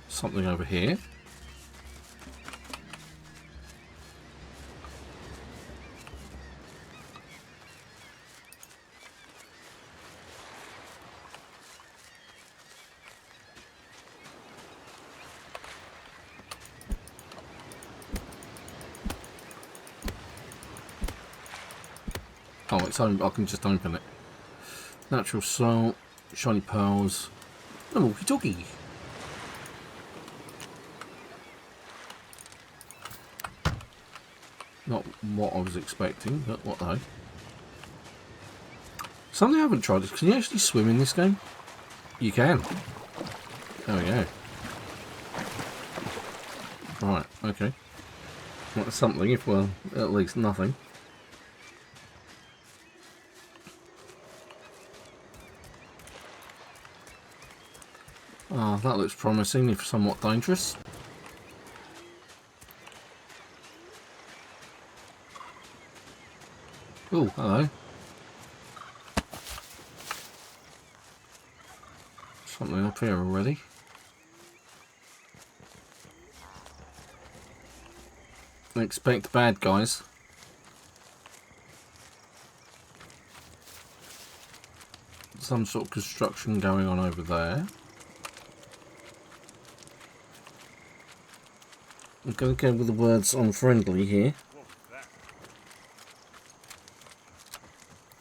Something over here. Oh, it's open. I can just open it. Natural salt, shiny pearls, and a walkie-talkie. Not what I was expecting, but what the heck. Something I haven't tried is, can you actually swim in this game? You can. There we go. Right, okay. That's something, if well, at least nothing. Ah, that looks promising, if somewhat dangerous. Oh, hello. Something up here already. Expect bad guys. Some sort of construction going on over there. I'm going to go with the words unfriendly here.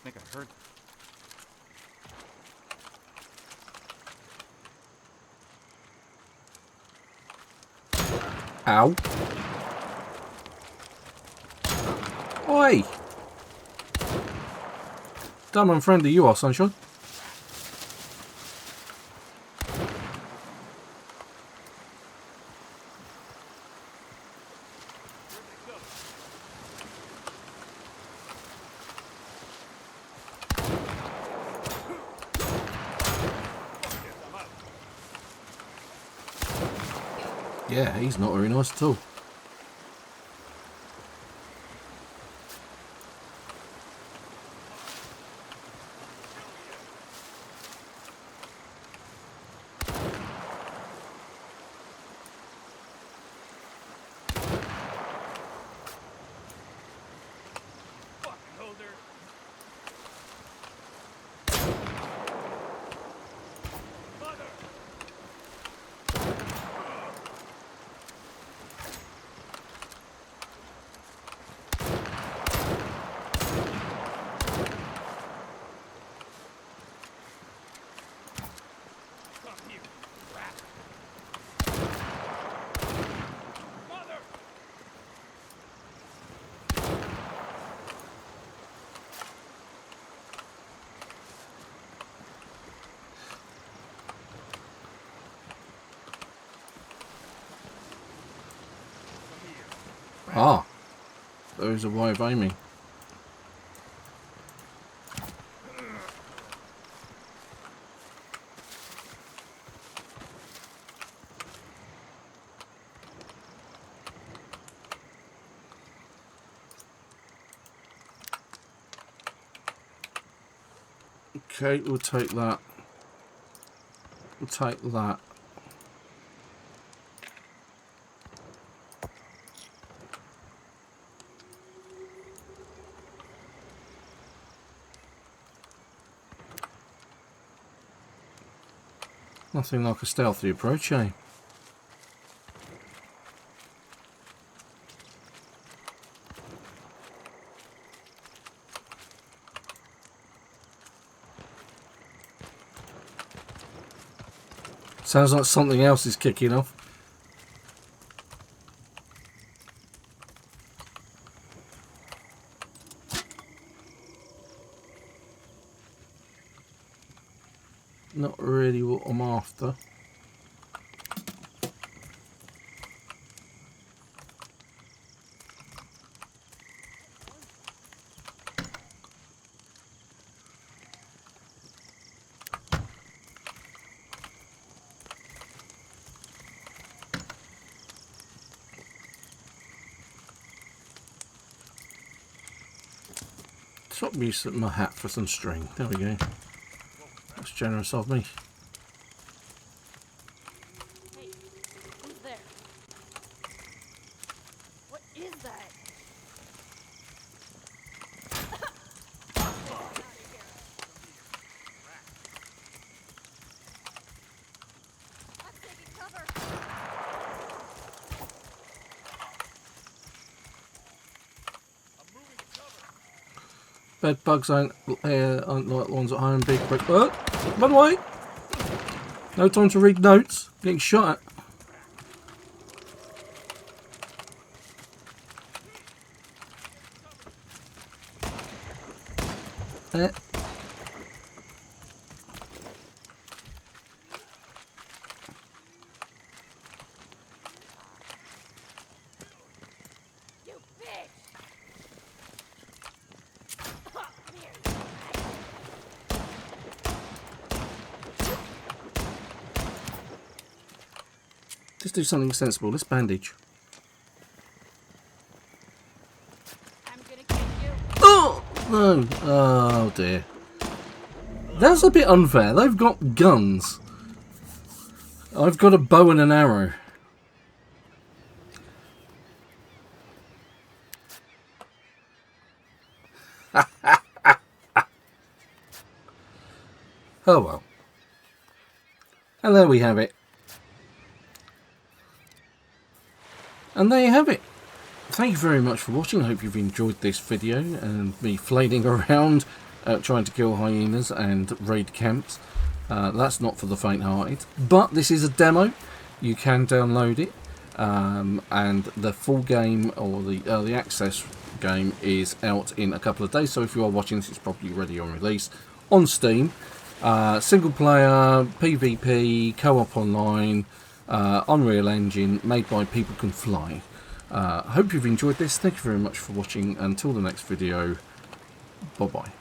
I think I heard. Ow. Oi! Damn unfriendly you are, sunshine. Yeah, he's not very nice at all. Ah, there is a way of aiming. Okay, we'll take that. We'll take that. Nothing like a stealthy approach, eh? Sounds like something else is kicking off. Not really what I'm after. Swap use my hat for some string. There we go. That's generous of me. Hey, who's there? What is that? I'm taking cover. Bed bugs aren't like the ones at home. Big quick. Oh, run away! No time to read notes. Getting shot at. You bitch! Just do something sensible. Let's bandage. I'm gonna kill you. Oh no! Oh dear. That's a bit unfair. They've got guns. I've got a bow and an arrow. Oh well. And there we have it. And there you have it. Thank you very much for watching. I hope you've enjoyed this video and me flailing around trying to kill hyenas and raid camps. That's not for the faint-hearted. But this is a demo. You can download it. And the full game, or the early access game, is out in a couple of days. So if you are watching this, it's probably ready on release on Steam. Single player, PvP, co-op online, Unreal Engine, made by People Can Fly. Hope you've enjoyed this. Thank you very much for watching. Until the next video, bye bye.